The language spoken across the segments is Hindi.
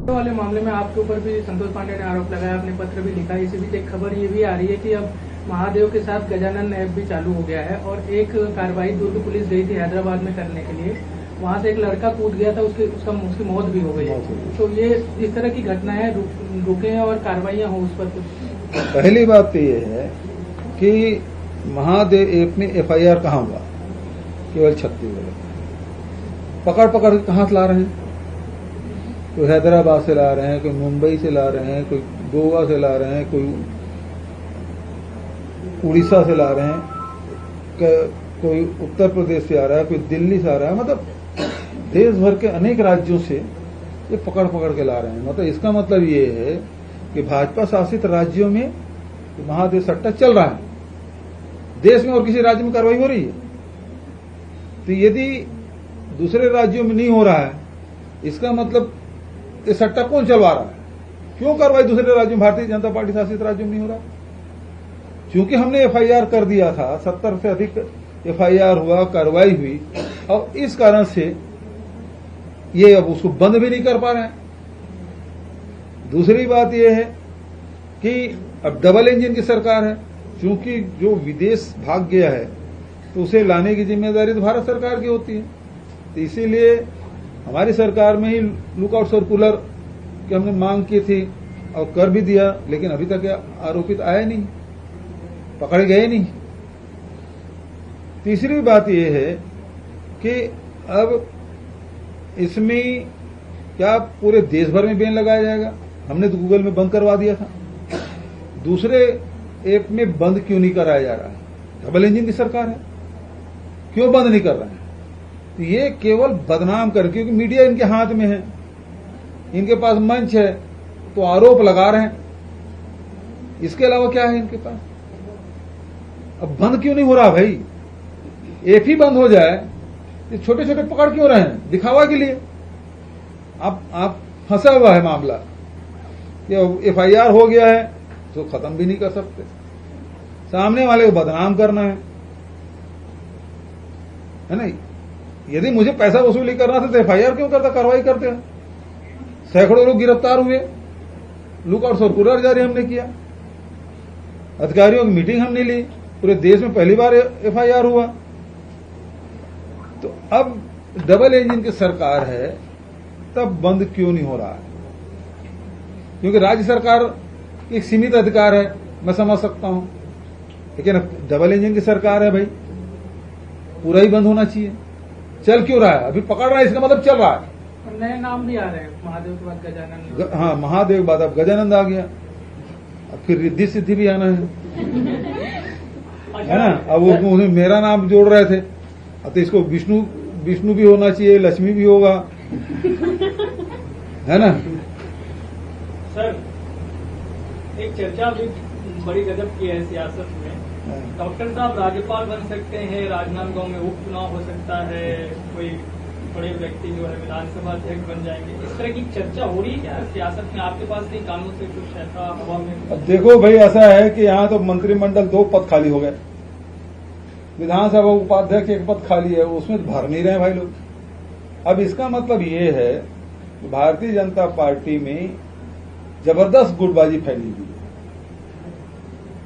वाले मामले में आपके ऊपर भी संतोष पांडे ने आरोप लगाया, आपने पत्र भी लिखा। इसी बीच एक खबर ये भी आ रही है कि अब महादेव के साथ गजानन ऐप भी चालू हो गया है और एक कार्रवाई दुर्ग पुलिस गई थी हैदराबाद में करने के लिए, वहां से एक लड़का कूद गया था, उसकी मौत भी हो गई। तो ये इस तरह की घटनाएं रुके और कार्रवाइयां हो उस पर कुछ? पहली बात तो ये है कि महादेव ऐप में FIR कहाँ हुआ? केवल छत्तीसगढ़। पकड़ कहाँ से ला रहे हैं? कोई हैदराबाद से ला रहे हैं, कोई मुंबई से ला रहे हैं, कोई गोवा से ला रहे हैं, कोई उड़ीसा से ला रहे हैं, कोई उत्तर प्रदेश से आ रहा है, कोई दिल्ली से आ रहा है। मतलब देश भर के अनेक राज्यों से ये पकड़ के ला रहे हैं। मतलब इसका मतलब ये है कि भाजपा शासित राज्यों में महादेव सट्टा चल रहा है, देश में और किसी राज्य में कार्रवाई हो रही है। तो यदि दूसरे राज्यों में नहीं हो रहा है, इसका मतलब ये सट्टा कौन चलवा रहा है? क्यों कार्रवाई दूसरे राज्यों में, भारतीय जनता पार्टी शासित राज्यों में नहीं हो रहा? क्योंकि हमने FIR कर दिया था, 70 से अधिक FIR हुआ, कार्रवाई हुई, और इस कारण से ये अब उसको बंद भी नहीं कर पा रहे हैं। दूसरी बात यह है कि अब डबल इंजन की सरकार है, क्योंकि जो विदेश भाग गया है तो उसे लाने की जिम्मेदारी तो भारत सरकार की होती है। तो इसीलिए हमारी सरकार में ही लुकआउट सर्कुलर की हमने मांग की थी और कर भी दिया, लेकिन अभी तक आरोपित आए नहीं, पकड़े गए नहीं। तीसरी बात यह है कि अब इसमें क्या पूरे देश भर में बैन लगाया जाएगा? हमने तो गूगल में बंद करवा दिया था, दूसरे ऐप में बंद क्यों नहीं कराया जा रहा है? डबल इंजन की सरकार है, क्यों बंद नहीं कर रहे हैं? तो ये केवल बदनाम कर, क्योंकि मीडिया इनके हाथ में है, इनके पास मंच है, तो आरोप लगा रहे हैं। इसके अलावा क्या है इनके पास? अब बंद क्यों नहीं हो रहा भाई? ऐप ही बंद हो जाए, ये छोटे छोटे पकड़ क्यों रहे हैं? दिखावा के लिए। आप फंसा हुआ है मामला, ये FIR हो गया है तो खत्म भी नहीं कर सकते, सामने वाले को बदनाम करना है ना? यदि मुझे पैसा वसूली करना था तो FIR क्यों करता, कार्रवाई करते हैं। सैकड़ों लोग गिरफ्तार हुए, लुकआउट सर्कुलर जारी हमने किया, अधिकारियों की मीटिंग हमने ली, पूरे देश में पहली बार FIR हुआ। तो अब डबल इंजन की सरकार है, तब बंद क्यों नहीं हो रहा है? क्योंकि राज्य सरकार एक सीमित अधिकार है, मैं समझ सकता हूं, लेकिन अब डबल इंजन की सरकार है भाई, पूरा ही बंद होना चाहिए। चल क्यों रहा है? अभी पकड़ रहा है, इसका मतलब चल रहा है। नए नाम भी आ रहे हैं, महादेव के बाद गजानन। हाँ, महादेव बाद अब गजानंद आ गया, अब फिर रिद्धि सिद्धि भी आना है ना? अब वो मेरा नाम जोड़ रहे थे, अब तो इसको विष्णु भी होना चाहिए, लक्ष्मी भी होगा, है ना? सर, एक चर्चा भी बड़ी गजब की है सियासत में। डॉक्टर साहब राज्यपाल बन सकते हैं, राजनांदगांव में उपचुनाव हो सकता है, कोई बड़े व्यक्ति जो है विधानसभा अध्यक्ष बन जाएंगे, इस तरह की चर्चा हो रही है क्या सियासत में? आपके पास नहीं कानून से कुछ ऐसा हवा में? देखो भाई, ऐसा है कि यहाँ तो मंत्रिमंडल 2 पद खाली हो गए, विधानसभा उपाध्यक्ष 1 पद खाली है, उसमें भर नहीं रहे भाई लोग। अब इसका मतलब ये है कि भारतीय जनता पार्टी में जबरदस्त गुटबाजी फैली हुई है,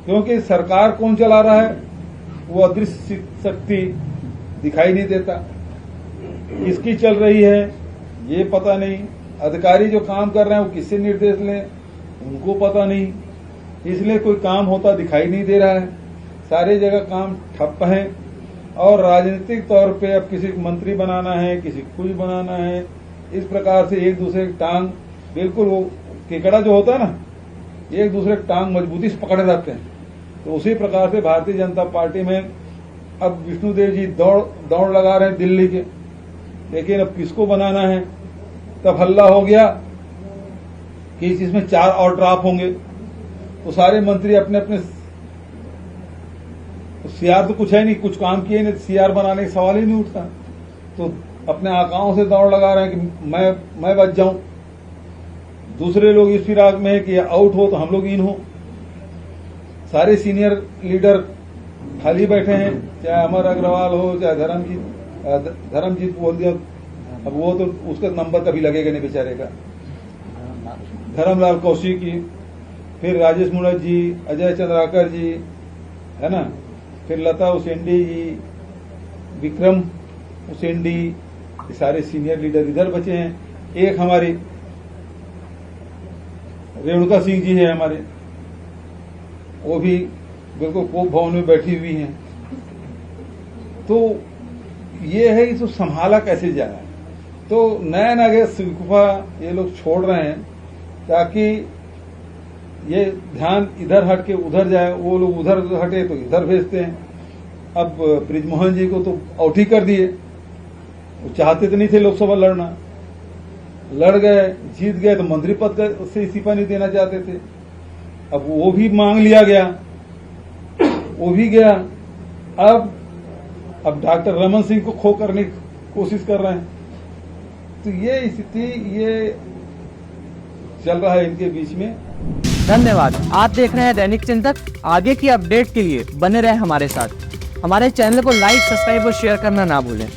क्योंकि सरकार कौन चला रहा है वो अदृश्य शक्ति दिखाई नहीं देता, किसकी चल रही है ये पता नहीं, अधिकारी जो काम कर रहे हैं वो किससे निर्देश लें उनको पता नहीं, इसलिए कोई काम होता दिखाई नहीं दे रहा है, सारी जगह काम ठप्प है। और राजनीतिक तौर पे अब किसी को मंत्री बनाना है, किसी को कुछ बनाना है, इस प्रकार से एक दूसरे की टांग, बिल्कुल वो केकड़ा जो होता है ना, एक दूसरे की टांग मजबूती से पकड़े रहते हैं। तो उसी प्रकार से भारतीय जनता पार्टी में अब विष्णुदेव जी दौड़ लगा रहे हैं दिल्ली के, लेकिन अब किसको बनाना है? तब हल्ला हो गया कि इसमें 4 और ड्राप होंगे, तो सारे मंत्री अपने अपने, CR तो कुछ है नहीं, कुछ काम किए नहीं, CR बनाने का सवाल ही नहीं उठता, तो अपने आकाओं से दौड़ लगा रहे हैं कि मैं बच जाऊं। दूसरे लोग इस फिराक में है कि आउट हो तो हम लोग इन हो। सारे सीनियर लीडर खाली बैठे हैं, चाहे अमर अग्रवाल हो, चाहे धर्मजीत बोल दिया, अब वो तो उसका नंबर कभी लगेगा नहीं बेचारे का। धर्मलाल कौशिक जी, फिर राजेश मुणत जी, अजय चंद्राकर जी, है ना, फिर लता उसेंडी जी, विक्रम उसेंडी, ये सारे सीनियर लीडर इधर बचे हैं। एक हमारी रेणुका सिंह जी है हमारे, वो भी बिल्कुल कोप भवन में बैठी हुई हैं। तो ये है कि तो संभाला कैसे जाए। तो नया नया शिकवा ये लोग छोड़ रहे हैं ताकि ये ध्यान इधर हट के उधर जाए, वो लोग उधर हटे तो इधर भेजते हैं। अब ब्रिजमोहन जी को तो आउट ही कर दिए, वो चाहते तो नहीं थे लोकसभा लड़ना, लड़ गए, जीत गए, तो मंत्री पद का से इस्तीफा नहीं देना चाहते थे। अब वो भी मांग लिया गया, वो भी गया। अब डॉक्टर रमन सिंह को खो करने की कोशिश कर रहे हैं। तो ये स्थिति ये चल रहा है इनके बीच में। धन्यवाद। आप देख रहे हैं दैनिक चिंतक। आगे की अपडेट के लिए बने रहे हमारे साथ। हमारे चैनल को लाइक, सब्सक्राइब और शेयर करना ना भूलें।